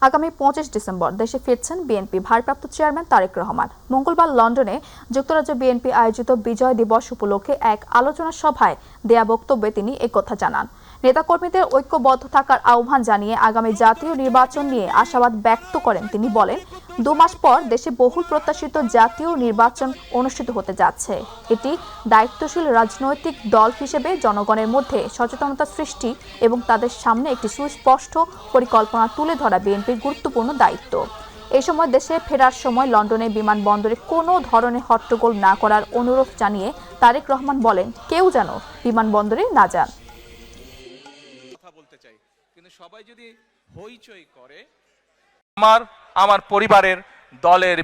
আগামী 25 ডিসেম্বর দেশে ফিরছেন বিএনপি ভারপ্রাপ্ত চেয়ারম্যান তারেক রহমান। মঙ্গলবার লন্ডনে যুক্তরাজ্য বিএনপি আয়োজিত বিজয় দিবস উপলক্ষে এক আলোচনা সভায় দেয়া বক্তব্যে তিনি একথা জানান। নেতাকর্মীদের ঐক্যবদ্ধ থাকার আহ্বান জানিয়ে আগামী জাতীয় নির্বাচন নিয়ে আশাবাদ ব্যক্ত করেন তিনি। বলেন, 2 মাস পর দেশে বহুল প্রত্যাশিত জাতীয় নির্বাচন অনুষ্ঠিত হতে যাচ্ছে। এটি দায়িত্বশীল রাজনৈতিক দল হিসেবে জনগণের মধ্যে সচেতনতা সৃষ্টি এবং তাদের সামনে একটি সুস্পষ্ট পরিকল্পনা তুলে ধরা বিএনপির গুরুত্বপূর্ণ দায়িত্ব। এই সময় দেশে ফেরার সময় লন্ডনে বিমানবন্দরে কোনো ধরনের হট্টগোল না করার অনুরোধ জানিয়ে তারেক রহমান বলেন, কেউ যেন বিমানবন্দরে না যান। কিন্তু সবাই যদি হইচই করে, আমার পরিবারের দলের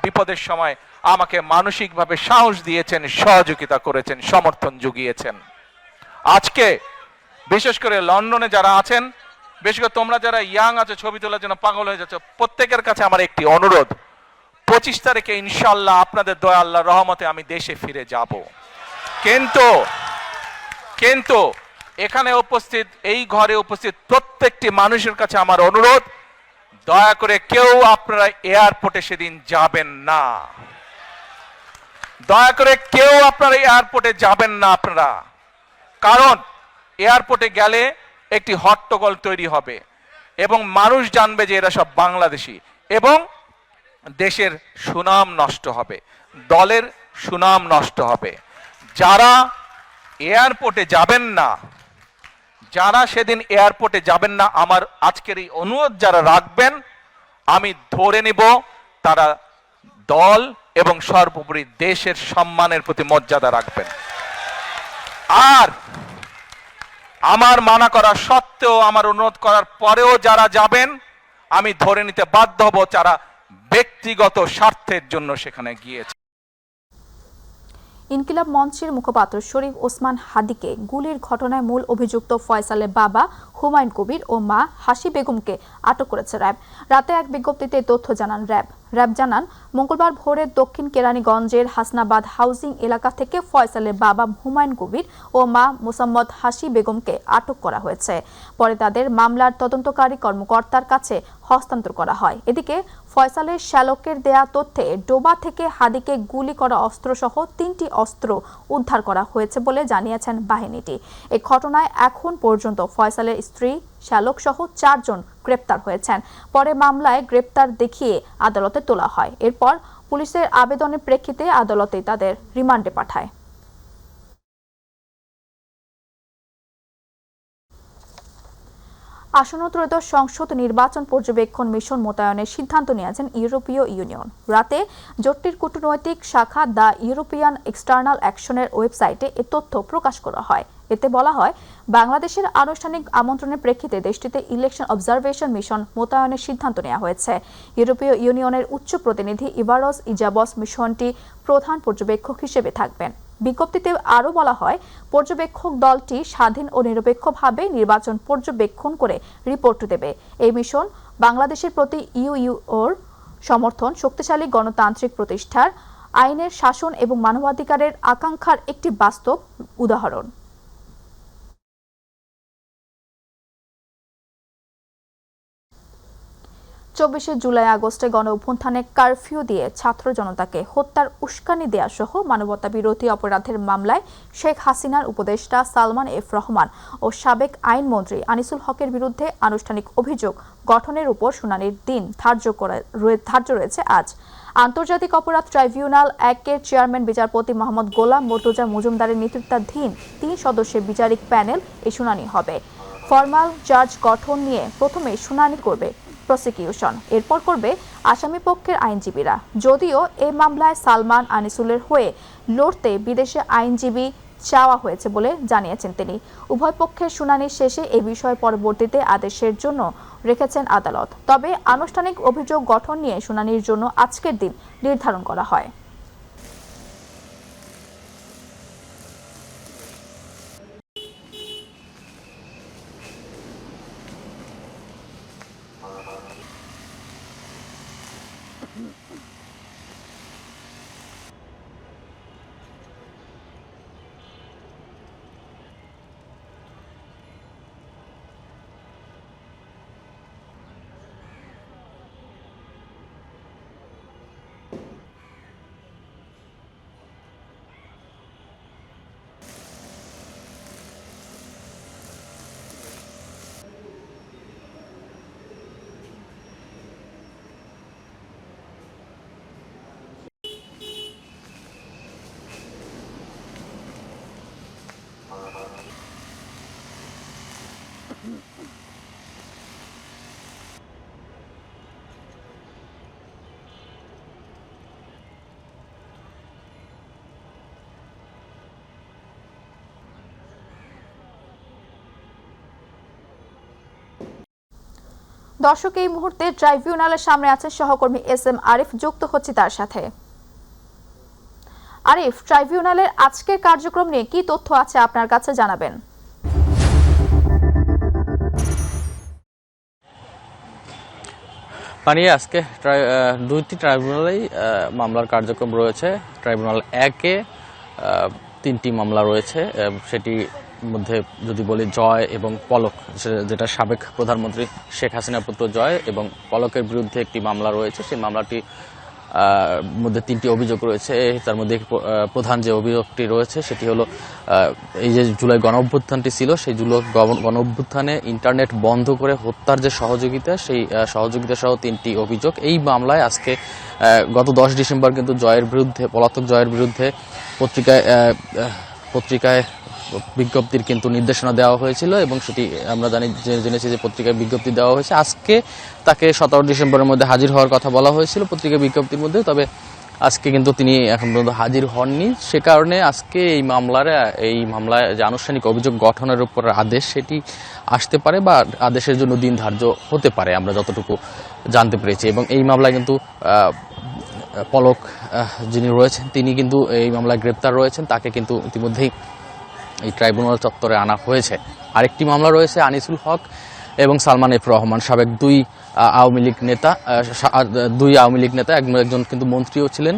বিপদের সময় আমাকে মানসিকভাবে সাহস দিয়েছেন, সহযোগিতা করেছেন, সমর্থন জুগিয়েছেন। আজকে বিশেষ করে লন্ডনে যারা আছেন, বিশেষ করে তোমরা যারা ইয়াং আছো, ছবি তোলার জন্য পাগল হয়ে যাচ্ছ, প্রত্যেকের কাছে আমার একটি অনুরোধ, 25 তারিখে ইনশাআল্লাহ আপনাদের দয়া আল্লাহর রহমতে আমি দেশে ফিরে যাব। কিন্তু এখানে উপস্থিত, এই ঘরে উপস্থিত প্রত্যেকটি মানুষের কাছে আমার অনুরোধ, দয়া করে কেউ আপনারা এয়ারপোর্টে সেদিন যাবেন না। দয়া করে কেউ আপনারা এয়ারপোর্টে যাবেন না আপনারা, কারণ এয়ারপোর্টে গেলে একটি হট্টগোল তৈরি হবে এবং মানুষ জানবে যে এরা সব বাংলাদেশি এবং দেশের সুনাম নষ্ট হবে, দলের সুনাম নষ্ট হবে। যারা এয়ারপোর্টে যাবেন না, যারা সেদিন এয়ারপোর্টে যাবেন না, আমার আজকের এই অনুরোধ যারা রাখবেন, আমি ধরে নিব তারা দল এবং সর্বোপরি দেশের সম্মানের প্রতি মর্যাদা রাখবেন। আর আমার মানা করা সত্ত্বেও, আমার অনুরোধ করার পরেও যারা যাবেন, আমি ধরে নিতে বাধ্য হব যারা ব্যক্তিগত স্বার্থের জন্য সেখানে গিয়েছে। ইনকিলাব মঞ্চের মুখপাত্র শরীফ ওসমান হাদিকে গুলির ঘটনায় মূল অভিযুক্ত ফয়সালের বাবা হুমায়ুন কবির ও মা হাসি বেগমকে আটক করেছে র্যাব। রাতে এক বিজ্ঞপ্তিতে তথ্য জানান র্যাব জানান, মঙ্গলবার ভোরে দক্ষিণ কেরানীগঞ্জের হাসনাবাদ হাউজিং এলাকা থেকে ফয়সালের বাবা হুমায়ুন কবির ও মা মোসাম্মদ হাসি বেগমকে আটক করা হয়েছে। পরে তাদের মামলার তদন্তকারী কর্মকর্তার কাছে হস্তান্তর করা হয়। এদিকে ফয়সালের শ্যালকের দেয়া তথ্যে ডোবা থেকে হাদিকে গুলি করা অস্ত্রসহ 3টি অস্ত্র উদ্ধার করা হয়েছে বলে জানিয়েছেন বাহিনীটি। এই ঘটনায় এখন পর্যন্ত ফয়সালের স্ত্রী, শ্যালক সহ 4 জন গ্রেপ্তার হয়েছেন। পরে মামলায় গ্রেপ্তার দেখিয়ে আদালতে তোলা হয়। এরপর পুলিশের আবেদনের প্রেক্ষিতে আদালতে তাদের রিমান্ডে পাঠায়। আসন্ন ত্রয়োদশ সংসদ নির্বাচন পর্যবেক্ষণ মিশন মোতায়েনের সিদ্ধান্ত নিয়েছেন ইউরোপীয় ইউনিয়ন। রাতে জোটটির কূটনৈতিক শাখা দ্য ইউরোপিয়ান এক্সটার্নাল অ্যাকশনের ওয়েবসাইটে এ তথ্য প্রকাশ করা হয়। এতে বলা হয়, বাংলাদেশের আনুষ্ঠানিক আমন্ত্রণের প্রেক্ষিতে দেশটিতে ইলেকশন অবজারভেশন মিশন মোতায়েনের সিদ্ধান্ত নেওয়া হয়েছে। ইউরোপীয় ইউনিয়নের উচ্চ প্রতিনিধি ইভারস ইজাবস মিশনটি প্রধান পর্যবেক্ষক হিসেবে থাকবেন। বিজ্ঞপ্তিতে আরও বলা হয়, পর্যবেক্ষক দলটি স্বাধীন ও নিরপেক্ষভাবে নির্বাচন পর্যবেক্ষণ করে রিপোর্ট দেবে। এই মিশন বাংলাদেশের প্রতি ইউর সমর্থন, শক্তিশালী গণতান্ত্রিক প্রতিষ্ঠার, আইনের শাসন এবং মানবাধিকারের আকাঙ্ক্ষার একটি বাস্তব উদাহরণ। 24 জুলাই আগস্টে গণ অভ্যুত্থানে কারফিউ দিয়ে ছাত্র জনতাকে হত্যার উস্কানি দেয়া সহ মানবতা বিরোধী অপরাধের মামলায় শেখ হাসিনার উপদেষ্টা সালমান এফ রহমান ও সাবেক আইনমন্ত্রী আনিসুল হকের বিরুদ্ধে আনুষ্ঠানিক অভিযোগ গঠনের উপর শুনানির দিন ধার্য রয়েছে আজ। আন্তর্জাতিক অপরাধ ট্রাইব্যুনাল 1-এর চেয়ারম্যান বিচারপতি মোহাম্মদ গোলাম মর্তুজা মজুমদারের নেতৃত্বাধীন 3 সদস্যের বিচারিক প্যানেল এই শুনানি হবে। ফরমাল জাজ গঠন নিয়ে প্রথমে শুনানি করবে প্রসিকিউশন, এরপর করবে আসামি পক্ষের আইনজীবীরা। যদিও এই মামলায় সালমান আনিসুলের হয়ে লড়তে বিদেশে আইনজীবী চাওয়া হয়েছে বলে জানিয়েছেন তিনি। উভয় পক্ষের শুনানি শেষে এই বিষয়ে পরবর্তীতে আদেশের জন্য রেখেছেন আদালত। তবে আনুষ্ঠানিক অভিযোগ গঠন নিয়ে শুনানির জন্য আজকের দিন নির্ধারণ করা হয়। দর্শক, এই মুহূর্তে ট্রাইব্যুনালের সামনে আছে সহকর্মী SM আরিফ, যুক্ত হচ্ছে তার সাথে। আরিফ, ট্রাইব্যুনালের আজকের কার্যক্রম নিয়ে কি তথ্য আছে আপনার কাছে জানাবেন। আজকে দুইটি ট্রাইব্যুনালেই মামলার কার্যক্রম রয়েছে। ট্রাইব্যুনাল 1-এ 3টি মামলা রয়েছে। সেটি মধ্যে যদি বলি জয় এবং পলক, যেটা সাবেক প্রধানমন্ত্রী শেখ হাসিনার পুত্র জয় এবং পলকের বিরুদ্ধে একটি মামলা রয়েছে। সেই মামলাটি মধ্যে 3টি অভিযোগ রয়েছে। তার মধ্যে প্রধান যে অভিযোগটি রয়েছে সেটি হলো এই যে জুলাই গণঅভ্যুত্থানটি ছিল, সেই জুলাই গণঅভ্যুত্থানে ইন্টারনেট বন্ধ করে হত্যার যে সহযোগিতা, সেই সহযোগিতা সহ 3টি অভিযোগ। এই মামলায় আজকে গত 10 ডিসেম্বর কিন্তু জয়ের বিরুদ্ধে, পলাতক জয়ের বিরুদ্ধে পত্রিকায় বিজ্ঞপ্তির কিন্তু নির্দেশনা দেওয়া হয়েছিল এবং সেটি আমরা জেনেছি যে পত্রিকায় বিজ্ঞপ্তি দেওয়া হয়েছে। আজকে তাকে 17 ডিসেম্বরের মধ্যে হাজির হওয়ার কথা বলা হয়েছিল পত্রিকা বিজ্ঞপ্তির মধ্যে, তবে আজকে কিন্তু তিনি এখন পর্যন্ত হাজির হননি। সে কারণে আজকে এই মামলায় যে আনুষ্ঠানিক অভিযোগ গঠনের উপর আদেশ, সেটি আসতে পারে বা আদেশের জন্য দিন ধার্য হতে পারে, আমরা যতটুকু জানতে পেরেছি। এবং এই মামলায় কিন্তু পলক যিনি রয়েছেন তিনি কিন্তু এই মামলায় গ্রেপ্তার রয়েছেন, তাকে কিন্তু ইতিমধ্যেই এই ট্রাইব্যুনাল চত্বরে আনা হয়েছে। আরেকটি মামলা রয়েছে আনিসুল হক এবং সালমান এফ রহমান, সাবেক দুই আওয়ামী লীগ নেতা, একজন কিন্তু মন্ত্রীও ছিলেন,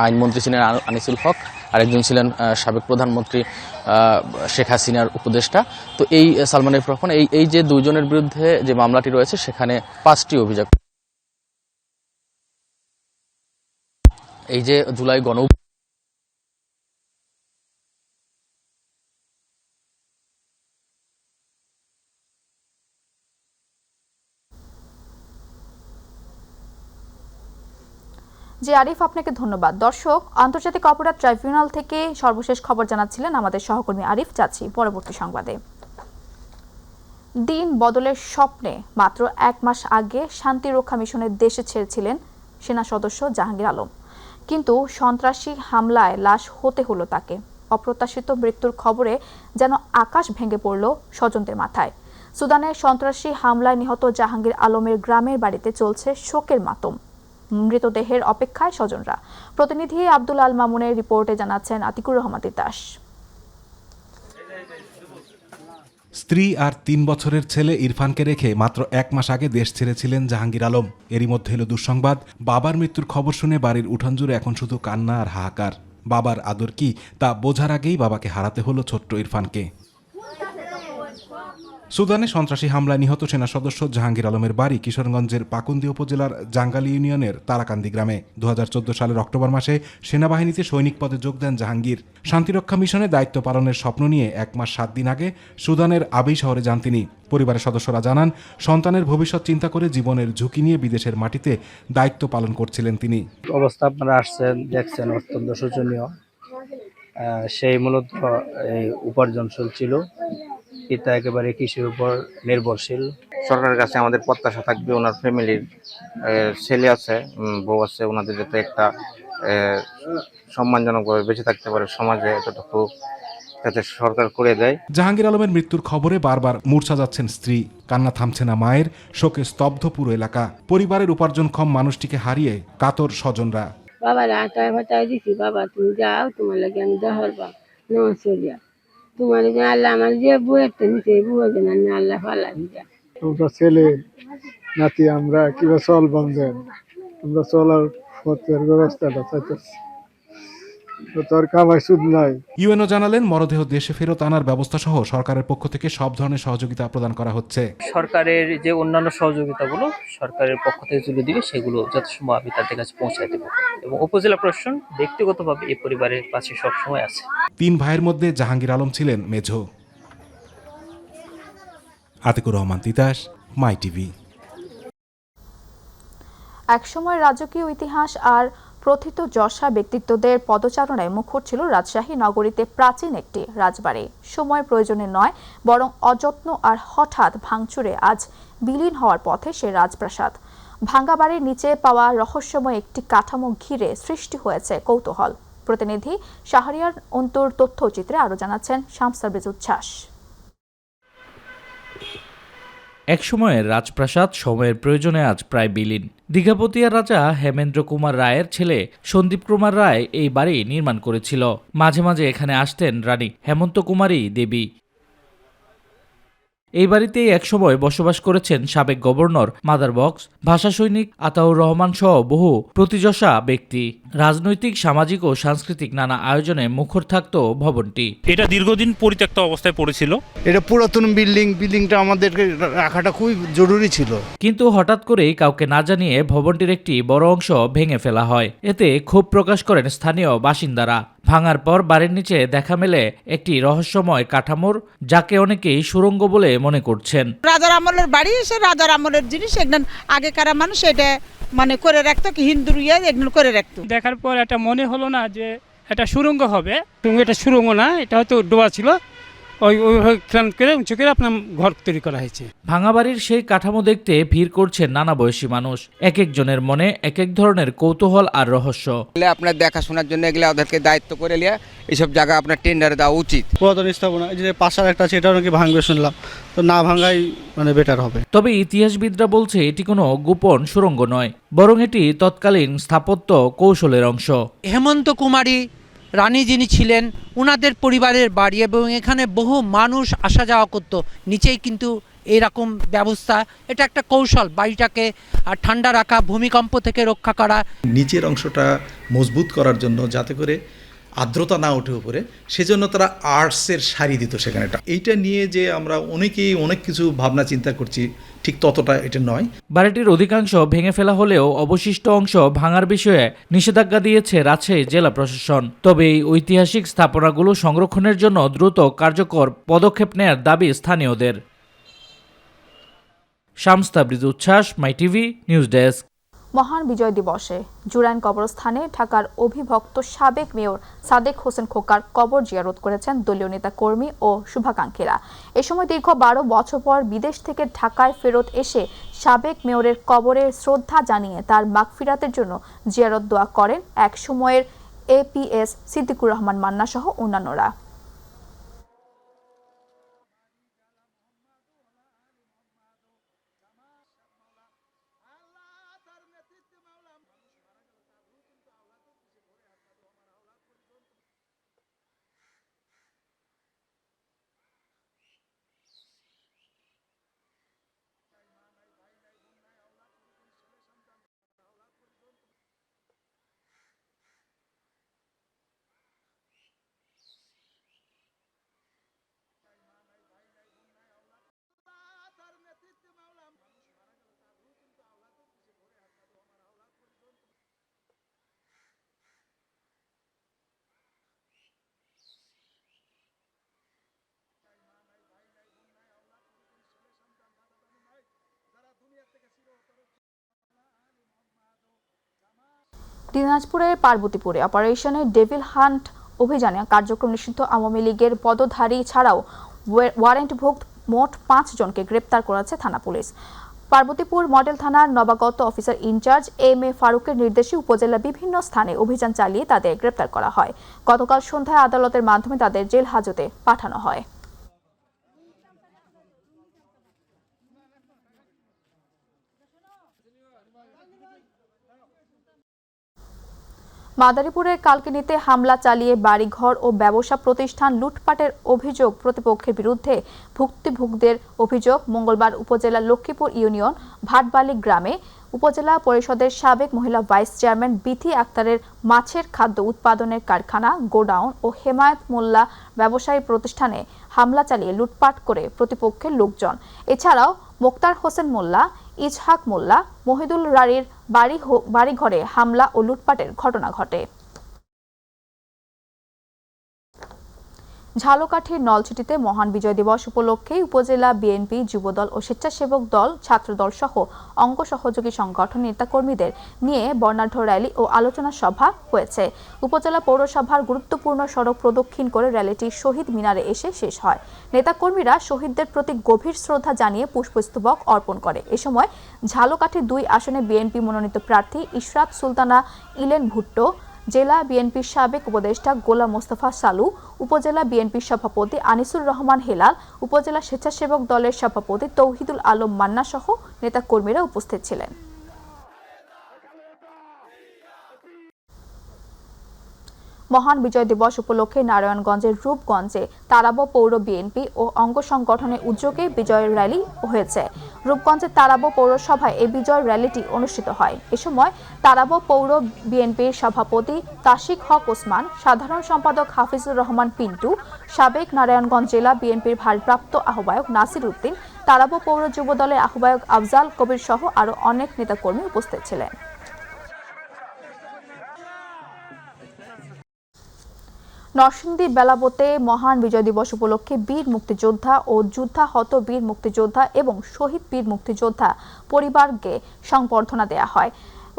আইনমন্ত্রী ছিলেন আনিসুল হক, আরেকজন ছিলেন সাবেক প্রধানমন্ত্রী শেখ হাসিনার উপদেষ্টা। তো এই সালমান এফ রহমান, এই যে দুইজনের বিরুদ্ধে যে মামলাটি রয়েছে সেখানে 5টি অভিযোগ। এই যে জুলাই জি আরিফ, আপনাকে ধন্যবাদ। দর্শক, আন্তর্জাতিক অপরাধ ট্রাইব্যুনাল থেকে সর্বশেষ খবর জানাচ্ছিলেন আমাদের সহকর্মী আরিফ। যাচ্ছি পরবর্তী সংবাদে। দিন বদলের স্বপ্নে মাত্র 1 মাস আগে শান্তিরক্ষা মিশনের দেশে ছেড়েছিলেন সেনা সদস্য জাহাঙ্গীর আলম, কিন্তু সন্ত্রাসী হামলায় লাশ হতে হলো তাকে। অপ্রত্যাশিত মৃত্যুর খবরে যেন আকাশ ভেঙে পড়ল স্বজনদের মাথায়। সুদানের সন্ত্রাসী হামলায় নিহত জাহাঙ্গীর আলমের গ্রামের বাড়িতে চলছে শোকের মাতম। মৃতদেহের অপেক্ষায় স্বজনরা। প্রতিনিধি আব্দুল আল মামুনের রিপোর্টে জানাচ্ছেন আতিকুর রহমান তিতাস। স্ত্রী আর 3 বছরের ছেলে ইরফানকে রেখে মাত্র 1 মাস আগে দেশ ছেড়েছিলেন জাহাঙ্গীর আলম। এরই মধ্যে এলো দুঃসংবাদ। বাবার মৃত্যুর খবর শুনে বাড়ির উঠান জুড়ে এখন শুধু কান্না আর হাহাকার। বাবার আদর কি তা বোঝার আগেই বাবাকে হারাতে হলো ছোট্ট ইরফানকে। সুদানে সন্ত্রাসী হামলায় নিহত সেনা সদস্য জাহাঙ্গীর আলমের বাড়ি কিশোরগঞ্জের পাকুন্দি উপজেলার জাঙ্গালী ইউনিয়নের তারাকান্দি গ্রামে। 2014 সালের অক্টোবর মাসে সেনাবাহিনীতে সৈনিক পদে যোগ দেন জাহাঙ্গীর। শান্তিরক্ষা মিশনে দায়িত্ব পালনের স্বপ্ন নিয়ে 1 মাস 7 দিন আগে সুদানের আবেই শহরে যান তিনি। পরিবারের সদস্যরা জানান, সন্তানের ভবিষ্যৎ চিন্তা করে জীবনের ঝুঁকি নিয়ে বিদেশের মাটিতে দায়িত্ব পালন করছিলেন তিনি। অবস্থা আপনারা আসছেন, দেখছেন, অত্যন্ত শোচনীয়। সেই মূলত এই উপার্জনশীল ছিল, পিতা একেবারে কৃষির উপর নির্ভরশীল। সরকারের কাছে আমাদের প্রত্যাশা থাকবে ওনার ফ্যামিলির ছেলে আছে, বউ আছে, ওনাদের যাতে একটা সম্মানজনকভাবে বেঁচে থাকতে পারে সমাজে, এতটুকু যাতে সরকার করে দেয়। জাহাঙ্গীর আলমের মৃত্যুর খবরে বারবার মূর্ছা যাচ্ছেন স্ত্রী, কান্না থামছে না মায়ের, শোকে স্তব্ধ পুরো এলাকা। পরিবারের উপার্জনক্ষম মানুষটিকে হারিয়ে কাতর স্বজনরা। বাবার আটায় ভাটায় দিছি, বাবা তুমি যাও, তোমার লাগে আমি দেহরবা নমা চলিয়া, তোমার আল্লাহ আমার যে বউয়েরটা নিচে বউ যেন আল্লাহ ফালা দিয়া। তোমরা ছেলে নাতি আমরা কিবা চল বন্ধেন, তোমরা চলার পথের ব্যবস্থাটা চাইতেছি, তোর কামাই সুদ নাই। ইউএনও জানালেন, মরদেহ দেশে ফেরত আনার ব্যবস্থা সহ সরকারের পক্ষ থেকে সব ধরনের সহযোগিতা প্রদান করা হচ্ছে। সরকারের যে অন্যান্য সহযোগিতাগুলো সরকারের পক্ষ থেকে তুলে দিবে, সেগুলো যথাসময় আমি তাদের কাছে পৌঁছায় দেবো এবং উপজেলা প্রশাসন ব্যক্তিগতভাবে এই পরিবারের পাশে সবসময় আছে। 3 ভাইয়ের মধ্যে জাহাঙ্গীর আলম ছিলেন মেঝো। আতিকুর রহমান তিতাস, মাই টিভি। একসময় রাজকীয় ইতিহাস আর প্রথিতযশা ব্যক্তিত্বদের পদচারণায় মুখর ছিল রাজশাহী নগরীতে প্রাচীন একটি রাজবাড়ি। সময় প্রয়োজনে নয়, বরং অযত্ন আর হঠাৎ ভাঙচুরে আজ বিলীন হওয়ার পথে সে রাজপ্রাসাদ। ভাঙ্গা বাড়ির নিচে পাওয়া রহস্যময় একটি কাঠামো ঘিরে সৃষ্টি হয়েছে কৌতূহল। প্রতিনিধি শাহরিয়ার অন্তর তথ্যচিত্রে আরো জানাচ্ছেন শামস সারবেজ উচ্ছ্বাস। একসময়ের রাজপ্রাসাদ সময়ের প্রয়োজনে আজ প্রায় বিলীন। দীঘাপতিয়ার রাজা হেমেন্দ্র কুমার রায়ের ছেলে সন্দীপ কুমার রায় এই বাড়ি নির্মাণ করেছিল। মাঝে মাঝে এখানে আসতেন রানী হেমন্ত কুমারী দেবী। এই বাড়িতেই একসময় বসবাস করেছেন সাবেক গভর্নর মাদার বক্স, ভাষা সৈনিক আতাউর রহমান সহ বহু প্রতিযশা ব্যক্তি। রাজনৈতিক, সামাজিক ও সাংস্কৃতিক নানা আয়োজনে মুখর থাকত ভবনটি। এটা দীর্ঘদিন পরিত্যক্ত অবস্থায় পড়েছিল। এটা পুরাতন বিল্ডিংটা আমাদেরকে রাখাটা খুবই জরুরি ছিল। কিন্তু হঠাৎ করেই কাউকে না জানিয়ে ভবনটির একটি বড় অংশ ভেঙে ফেলা হয়। এতে ক্ষোভ প্রকাশ করেন স্থানীয় বাসিন্দারা। ভাঙার পর বাড়ির নিচে দেখা মেলে একটি রহস্যময় কাঠামোর, যাকে অনেকেই সুড়ঙ্গ বলে মনে করছেন। রাজার আমলের বাড়ি, সে রাজার আমলের জিনিস, একদম আগেকার মানুষ এটা মানে করে রাখতো, কি হিন্দুর একদম করে রাখতো। দেখার পর এটা মনে হলো না যে এটা সুড়ঙ্গ হবে। এটা সুড়ঙ্গ না, এটা হয়তো ডোবা ছিল, উঁচু করে আপনার ঘর তৈরি করা হয়েছে। ভাঙা বাড়ির সেই কাঠামো দেখতে ভিড় করছেন নানা বয়সী মানুষ। এক একজনের মনে এক এক ধরনের কৌতূহল আর রহস্য। আপনার দেখাশোনার জন্য এগুলো ওদেরকে দায়িত্ব করে নিয়ে এইসব জায়গা আপনার টেন্ডারে দেওয়া উচিত। পুরাতন স্থাপনা, এই যে পাশার একটা আছে, এটাও নাকি ভাঙবে শুনলাম, তো না ভাঙাই মানে বেটার হবে। তবে ইতিহাসবিদরা বলছে এটি কোনো গোপন সুড়ঙ্গ নয়, বরং এটি তৎকালীন স্থাপত্য কৌশলের অংশ। হেমন্ত কুমারী রানী যিনি ছিলেন, ওনাদের পরিবারের বাড়ি, এবং এখানে বহু মানুষ আসা যাওয়া করতো। নিচেই কিন্তু এরকম ব্যবস্থা, এটা একটা কৌশল, বাড়িটাকে ঠান্ডা রাখা, ভূমিকম্প থেকে রক্ষা করা। নিচের অংশটা মজবুত করার জন্য, যাতে করে আর্দ্রতা না ওঠে উপরে, সেজন্য তারা আর্টসের সারি দিত সেখানে। এইটা নিয়ে যে আমরা অনেকেই অনেক কিছু ভাবনা চিন্তা করছি, ঠিক ততটা এটা নয়। বাড়িটির অধিকাংশ ভেঙে ফেলা হলেও অবশিষ্ট অংশ ভাঙার বিষয়ে নিষেধাজ্ঞা দিয়েছে রাজশাহী জেলা প্রশাসন। তবে এই ঐতিহাসিক স্থাপনাগুলো সংরক্ষণের জন্য দ্রুত কার্যকর পদক্ষেপ নেয়ার দাবি স্থানীয়দের। শামস তাবরিজ উচ্ছ্বাস, মাই টিভি নিউজ ডেস্ক। মহান বিজয় দিবসে জুরাইন কবরস্থানে ঢাকার অভিভক্ত সাবেক মেয়র সাদেক হোসেন খোকার কবর জিয়ারত করেছেন দলীয় নেতা কর্মী ও শুভাকাঙ্ক্ষীরা। এ সময় দীর্ঘ 12 বছর পর বিদেশ থেকে ঢাকায় ফেরত এসে সাবেক মেয়রের কবরে শ্রদ্ধা জানিয়ে তার মাগফিরাতের জন্য জিয়ারত দোয়া করেন এক সময়ের এপিএস সিদ্দিকুর রহমান মান্না সহ অন্যান্যরা। দিনাজপুরের পার্বতীপুরে অপারেশনে ডেভিল হান্ট অভিযানে কার্যক্রম নিষিদ্ধ আওয়ামী লীগের পদধারী ছাড়াও ওয়ারেন্টভুক্ত মোট 5 জনকে গ্রেপ্তার করেছে থানা পুলিশ। পার্বতীপুর মডেল থানার নবাগত অফিসার ইনচার্জ এম.এ. ফারুকের নির্দেশে উপজেলার বিভিন্ন স্থানে অভিযান চালিয়ে তাদের গ্রেপ্তার করা হয়। গতকাল সন্ধ্যায় আদালতের মাধ্যমে তাদের জেল হাজতে পাঠানো হয়। মাদারীপুরের কালকিনিতে হামলা চালিয়ে বাড়িঘর ও ব্যবসা প্রতিষ্ঠান লুটপাটের অভিযোগ প্রতিপক্ষের বিরুদ্ধে ভুক্তভোগীদের অভিযোগ। মঙ্গলবার উপজেলার লক্ষ্মীপুর ইউনিয়ন ভাটবালি গ্রামে উপজেলা পরিষদের সাবেক মহিলা ভাইস চেয়ারম্যান বিথি আক্তারের মাছের খাদ্য উৎপাদনের কারখানা, গোডাউন ও হেমায়েত মোল্লা ব্যবসায়ী প্রতিষ্ঠানে হামলা চালিয়ে লুটপাট করে প্রতিপক্ষের লোকজন। এছাড়াও মোক্তার হোসেন মোল্লা, ইজহাক মোল্লা, মহিদুল রারির বাড়িঘরে হামলা ও লুটপাটের ঘটনা ঘটে। ঝালকাঠির নলছিটিতে মহান বিজয় দিবস উপলক্ষে উপজেলা বিএনপি, যুবদল ও স্বেচ্ছাসেবক দল, ছাত্রদল সহ অঙ্গ সহযোগী সংগঠন নেতাকর্মীদের নিয়ে বর্ণাঢ্য র্যালি ও আলোচনা সভা হয়েছে। উপজেলা পৌরসভার গুরুত্বপূর্ণ সড়ক প্রদক্ষিণ করে র্যালিটি শহীদ মিনারে এসে শেষ হয়। নেতাকর্মীরা শহীদদের প্রতি গভীর শ্রদ্ধা জানিয়ে পুষ্পস্তবক অর্পণ করে। এ সময় ঝালকাঠি 2 আসনে বিএনপি মনোনীত প্রার্থী ইশরাত সুলতানা ইলেন ভুট্টো, জেলা বিএনপির সাবেক উপদেষ্টা গোলাম মোস্তফা সালু, উপজেলা বিএনপির সভাপতি আনিসুর রহমান হেলাল, উপজেলা স্বেচ্ছাসেবক দলের সভাপতি তৌহিদুল আলম মান্না সহ নেতাকর্মীরা উপস্থিত ছিলেন। মহান বিজয় দিবস উপলক্ষে নারায়ণগঞ্জের রূপগঞ্জে তারাবো পৌর বিএনপি ও অঙ্গ সংগঠনের উদ্যোগে বিজয় র্যালি হয়েছে। রূপগঞ্জের তারাবো পৌরসভায় এই বিজয় র্যালিটি অনুষ্ঠিত হয়। এ সময় তারাবো পৌর বিএনপির সভাপতি তাশিক হক ওসমান, সাধারণ সম্পাদক হাফিজুর রহমান পিন্টু, সাবেক নারায়ণগঞ্জ জেলা বিএনপির ভারপ্রাপ্ত আহ্বায়ক নাসির উদ্দিন, তারাবো পৌর যুব দলের আহ্বায়ক আফজাল কবির সহ আরও অনেক নেতাকর্মী উপস্থিত ছিলেন। নরসিংদী বেলাবতে মহান বিজয় দিবস উপলক্ষে বীর মুক্তিযোদ্ধা ও যুদ্ধাহত বীর মুক্তিযোদ্ধা এবং শহীদ বীর মুক্তিযোদ্ধা পরিবারকে সংবর্ধনা দেয়া হয়।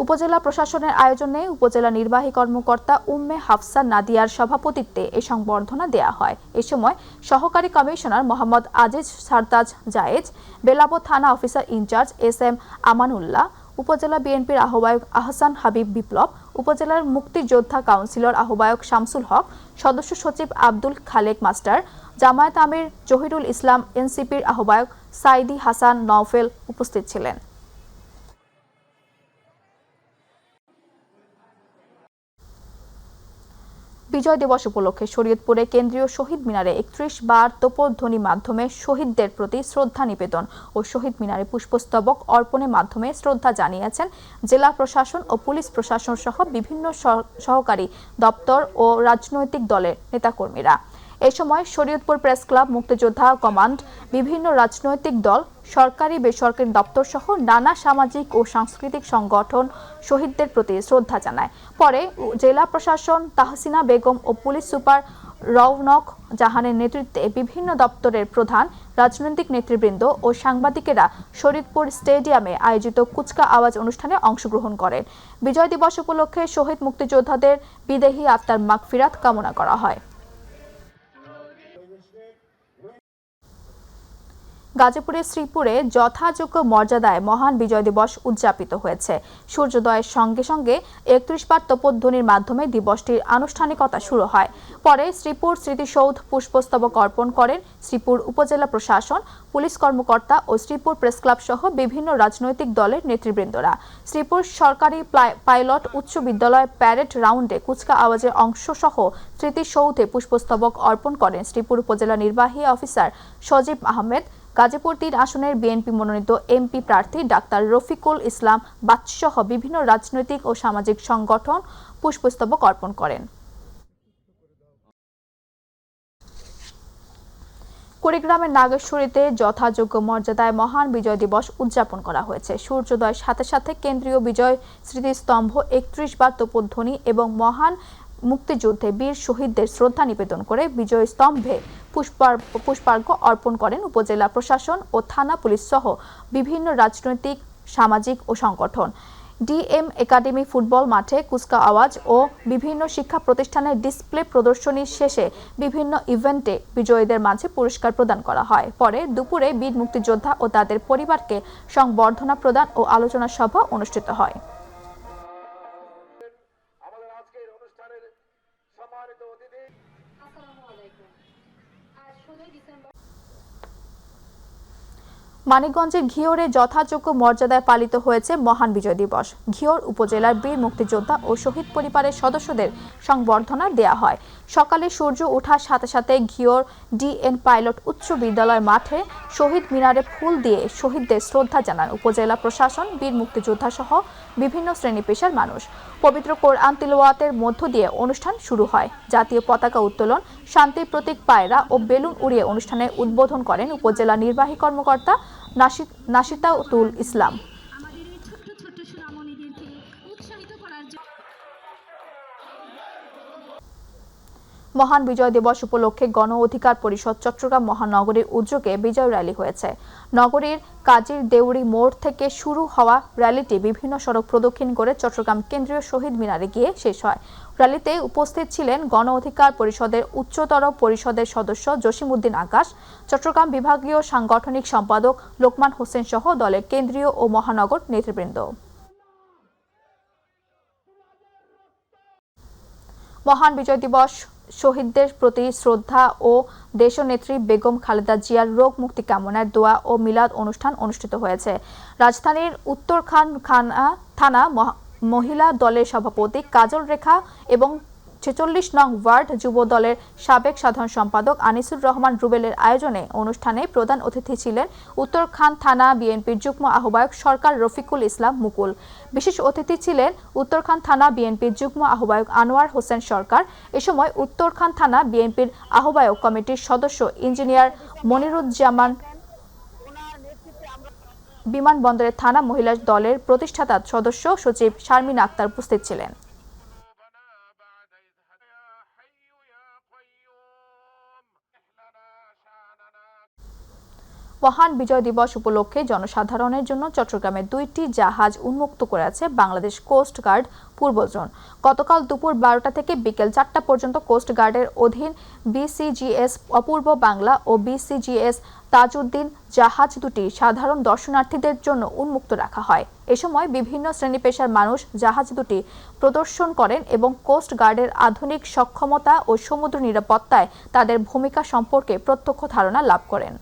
উপজেলা প্রশাসনের আয়োজনে উপজেলা নির্বাহী কর্মকর্তা উম্মে হাফসা নাদিয়ার সভাপতিত্বে এই সংবর্ধনা দেয়া হয়। এ সময় সহকারী কমিশনার মোহাম্মদ আজিজ সারতাজ জায়েজ, বেলাবো থানা অফিসার ইনচার্জ SM আমানুল্লাহ, উপজেলা বিএনপির আহ্বায়ক আহসান হাবিব বিপ্লব, উপজেলার মুক্তিযোদ্ধা কাউন্সিলর আহ্বায়ক শামসুল হক, সদস্য সচিব আব্দুল খালেক মাস্টার, জামায়াত আমির জহিরুল ইসলাম, এনসিপির আহ্বায়ক সাইদি হাসান নওফেল উপস্থিত ছিলেন। বিজয় দিবস উপলক্ষে শরীয়তপুরে কেন্দ্রীয় শহীদ মিনারে 31 বার তোপধ্বনি মাধ্যমে শহীদদের প্রতি শ্রদ্ধা নিবেদন ও শহীদ মিনারে পুষ্পস্তবক অর্পণের মাধ্যমে শ্রদ্ধা জানিয়েছেন জেলা প্রশাসন ও পুলিশ প্রশাসন সহ বিভিন্ন সহকারী দপ্তর ও রাজনৈতিক দলের নেতাকর্মীরা। এ সময় শরীয়তপুর প্রেস ক্লাব, মুক্তিযোদ্ধা কমান্ড, বিভিন্ন রাজনৈতিক দল, সরকারি বেসরকারি দপ্তর সহ নানা সামাজিক ও সাংস্কৃতিক সংগঠন শহীদদের প্রতি শ্রদ্ধা জানায়। পরে জেলা প্রশাসন, তাহসিনা বেগম ও পুলিশ সুপার রওনক জাহানের নেতৃত্বে বিভিন্ন দপ্তরের প্রধান, রাজনৈতিক নেতৃবৃন্দ ও সাংবাদিকেরা শরীয়তপুর স্টেডিয়ামে আয়োজিত কুচকা আওয়াজ অনুষ্ঠানে অংশগ্রহণ করেন। বিজয় দিবস উপলক্ষে শহীদ মুক্তিযোদ্ধাদের বিদেহী আত্মার মাগফিরাত কামনা করা হয়। গাজীপুরের শ্রীপুরে যথাযোগ্য মর্যাদায় মহান বিজয় দিবস উদযাপিত হয়েছে। সূর্যোদয়ের সঙ্গে সঙ্গে 31 বার তোপধ্বনির মাধ্যমে দিবসটির আনুষ্ঠানিকতা শুরু হয়। পরে শ্রীপুর স্মৃতিসৌধ পুষ্পস্তবক অর্পণ করেন শ্রীপুর উপজেলা প্রশাসন, পুলিশ কর্মকর্তা ও শ্রীপুর প্রেস ক্লাব সহ বিভিন্ন রাজনৈতিক দলের নেতৃবৃন্দরা। শ্রীপুর সরকারি পাইলট উচ্চ বিদ্যালয় প্যারেড রাউন্ডে কুচকা আওয়াজের অংশ সহ স্মৃতিসৌধে পুষ্পস্তবক অর্পণ করেন শ্রীপুর উপজেলা নির্বাহী অফিসার সজীব আহমেদ। গাজীপুর 3 আসনের বিএনপি মনোনীত এমপি প্রার্থী ডাক্তার রফিকুল ইসলাম বাচ্চু সহ বিভিন্ন রাজনৈতিক ও সামাজিক সংগঠন পুষ্পস্তবক অর্পণ করেন। কুড়িগ্রামের নাগেশ্বরীতে যথাযোগ্য মর্যাদায় মহান বিজয় দিবস উদযাপন করা হয়েছে। সূর্যোদয়ের সাথে সাথে কেন্দ্রীয় বিজয় স্মৃতিস্তম্ভ 31 বার তোপধ্বনি এবং মহান মুক্তিযুদ্ধে বীর শহীদদের শ্রদ্ধা নিবেদন করে বিজয় স্তম্ভে পুষ্পার্ঘ্য অর্পণ করেন উপজেলা প্রশাসন ও থানা পুলিশ সহ বিভিন্ন রাজনৈতিক, সামাজিক ও সংগঠন। ডিএম একাডেমি ফুটবল মাঠে কুচকা আওয়াজ ও বিভিন্ন শিক্ষা প্রতিষ্ঠানের ডিসপ্লে প্রদর্শনী শেষে বিভিন্ন ইভেন্টে বিজয়ীদের মাঝে পুরস্কার প্রদান করা হয়। পরে দুপুরে বীর মুক্তিযোদ্ধা ও তাদের পরিবারকে সংবর্ধনা প্রদান ও আলোচনা সভা অনুষ্ঠিত হয়। মানিকগঞ্জের ঘিওরে যথাযোগ্য মর্যাদায় পালিত হয়েছে মহান বিজয় দিবস। ঘিওর উপজেলার বীর মুক্তিযোদ্ধা ও শহীদ পরিবারের সদস্যদের সংবর্ধনা দেয়া হয়। সকালে সূর্য ওঠার সাথে সাথে ঘিওর ডিএন পাইলট উচ্চ বিদ্যালয় মাঠে শহীদ মিনারে ফুল দিয়ে শহীদদের শ্রদ্ধা জানান উপজেলা প্রশাসন, বীর মুক্তিযোদ্ধা সহ বিভিন্ন শ্রেণী পেশার মানুষ। পবিত্র কোরআন তিলাওয়াতের মধ্য দিয়ে অনুষ্ঠান শুরু হয়। জাতীয় পতাকা উত্তোলন, শান্তির প্রতীক পায়রা ও বেলুন উড়িয়ে অনুষ্ঠানের উদ্বোধন করেন উপজেলা নির্বাহী কর্মকর্তা নাশিতাতুল ইসলাম। মহান বিজয় দিবস উপলক্ষে গণ অধিকার পরিষদ চট্টগ্রাম মহানগরীর উদ্যোগে বিজয় র্যালি হয়েছে। নগরীর কাজীর দেউরি মোড় থেকে শুরু হওয়া র্যালিটি বিভিন্ন সড়ক প্রদক্ষিণ করে চট্টগ্রাম কেন্দ্রীয় শহীদ মিনারে গিয়ে শেষ হয়। র্যালিতে উপস্থিত ছিলেন গণ অধিকার পরিষদের উচ্চতর পরিষদের সদস্য জসিমউদ্দিন আকাশ, চট্টগ্রাম বিভাগীয় সাংগঠনিক সম্পাদক লোকমান হোসেন সহ দলের কেন্দ্রীয় ও মহানগর নেতৃবৃন্দ। মহান বিজয় দিবস শহীদদের প্রতি শ্রদ্ধা ও দেশনেত্রী বেগম খালেদা জিয়ার রোগ মুক্তি কামনায় দোয়া ও মিলাদ অনুষ্ঠান অনুষ্ঠিত হয়েছে। রাজধানীর উত্তরখান থানা মহিলা দলের সভাপতি কাজল রেখা এবং ৪৬ নং ওয়ার্ড যুব দলের সাবেক সাধারণ সম্পাদক আনিসুর রহমান রুবেলের আয়োজনে অনুষ্ঠানে প্রধান অতিথি ছিলেন উত্তরখান থানা বিএনপির যুগ্ম আহ্বায়ক সরকার রফিকুল ইসলাম মুকুল। বিশেষ অতিথি ছিলেন উত্তরখান থানা বিএনপির যুগ্ম আহ্বায়ক আনোয়ার হোসেন সরকার। এ সময় উত্তরখান থানা বিএনপির আহ্বায়ক কমিটির সদস্য ইঞ্জিনিয়ার মনিরুজ্জামান, বিমানবন্দরের থানা মহিলা দলের প্রতিষ্ঠাতা সদস্য সচিব শারমিন আক্তার উপস্থিত ছিলেন। মহান বিজয় দিবস উপলক্ষে জনসাধারণের জন্য চট্টগ্রামে 2টি জাহাজ উন্মুক্ত করেছে বাংলাদেশ কোস্ট গার্ড পূর্ব জোন। গতকাল দুপুর 12টা থেকে বিকেল 4টা পর্যন্ত কোস্ট গার্ডের অধীন বিসিজিএস অপূর্ব বাংলা ও বিসিজিএস তাজউদ্দিন জাহাজ দুটি সাধারণ দর্শনার্থীদের জন্য উন্মুক্ত রাখা হয়। এ সময় বিভিন্ন শ্রেণী পেশার মানুষ জাহাজ দুটি প্রদর্শন করেন এবং কোস্ট গার্ডের আধুনিক সক্ষমতা ও সমুদ্র নিরাপত্তায় তাদের ভূমিকা সম্পর্কে প্রত্যক্ষ ধারণা লাভ করেন।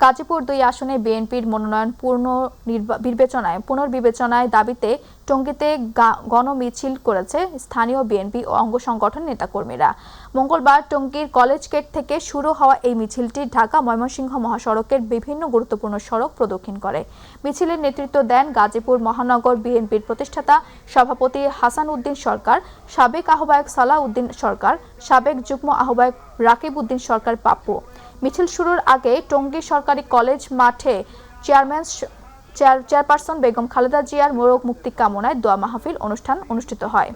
গাজীপুর 2 আসনে বিএনপির মনোনয়ন পুনর্বিবেচনায় দাবিতে টঙ্গীতে গণমিছিল করেছে স্থানীয় বিএনপি ও অঙ্গ সংগঠন নেতাকর্মীরা। মঙ্গলবার টঙ্গীর কলেজ গেট থেকে শুরু হওয়া এই মিছিলটি ঢাকা ময়মনসিংহ মহাসড়কের বিভিন্ন গুরুত্বপূর্ণ সড়ক প্রদক্ষিণ করে। মিছিলের নেতৃত্ব দেন গাজীপুর মহানগর বিএনপির প্রতিষ্ঠাতা সভাপতি হাসান উদ্দিন সরকার, সাবেক আহ্বায়ক সালাহ উদ্দিন সরকার, সাবেক যুগ্ম আহ্বায়ক রাকিব উদ্দিন সরকার পাপ্পু। মিছিল শুরুর আগে টঙ্গী সরকারি কলেজ মাঠে চেয়ারপারসন বেগম খালেদা জিয়ার রোগ মুক্তি কামনায় দোয়া মাহফিল অনুষ্ঠান অনুষ্ঠিত হয়।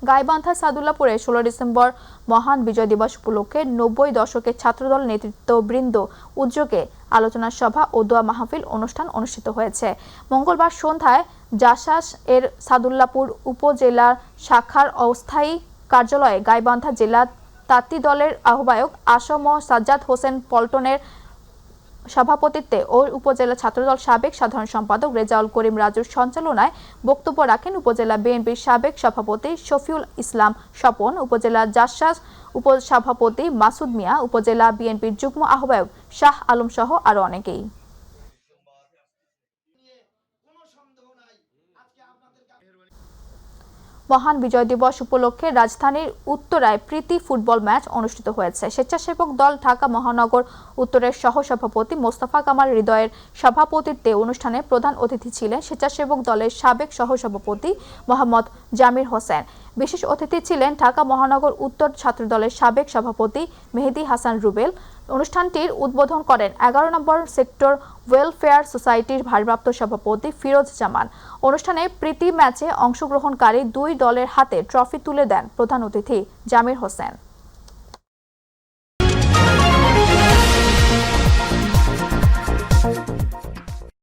গাইবান্ধা সাদুল্লাপুরে 16 ডিসেম্বর মহান বিজয় দিবস উপলক্ষে 90 দশকের ছাত্রদল নেতৃত্ববৃন্দ উদ্যোগে আলোচনা সভা ও দোয়া মাহফিল অনুষ্ঠান অনুষ্ঠিত হয়েছে। মঙ্গলবার সন্ধ্যায় জাসাস এর সাদুল্লাপুর উপজেলার শাখার অস্থায়ী কার্যালয়ে গাইবান্ধা জেলা তাঁতি দলের আহ্বায়ক আসম সাজ্জাদ হোসেন পল্টনের সভাপতিত্বে ও উপজেলা ছাত্রদল সাবেক সাধারণ সম্পাদক রেজাউল করিম রাজুর সঞ্চালনায় বক্তব্য রাখেন উপজেলা বিএনপির সাবেক সভাপতি শফিউল ইসলাম স্বপন, উপজেলা জাসাস উপসভাপতি মাসুদ মিয়া, উপজেলা বিএনপির যুগ্ম আহ্বায়ক শাহ আলম সহ আরো অনেকেই। মহান বিজয় দিবস উপলক্ষে রাজধানীর উত্তরায় প্রীতি ফুটবল ম্যাচ অনুষ্ঠিত হয়েছে। স্বেচ্ছাসেবক দল ঢাকা মহানগর উত্তরের সহসভাপতি মোস্তফা কামাল হৃদয়ের সভাপতিত্বে অনুষ্ঠানে প্রধান অতিথি ছিলেন স্বেচ্ছাসেবক দলের সাবেক সহসভাপতি মোহাম্মদ জামির হোসেন। বিশেষ অতিথি ছিলেন ঢাকা মহানগর উত্তর ছাত্রদলের সাবেক সভাপতি মেহেদি হাসান রুবেল। অনুষ্ঠানটির উদ্বোধন করেন 11 নম্বর সেক্টর ওয়েলফেয়ার সোসাইটির ভারপ্রাপ্ত সভাপতি ফিরোজ জামান। অনুষ্ঠানে প্রীতি ম্যাচে অংশগ্রহণকারী 2 দলের হাতে ট্রফি তুলে দেন প্রধান অতিথি জামির হোসেন।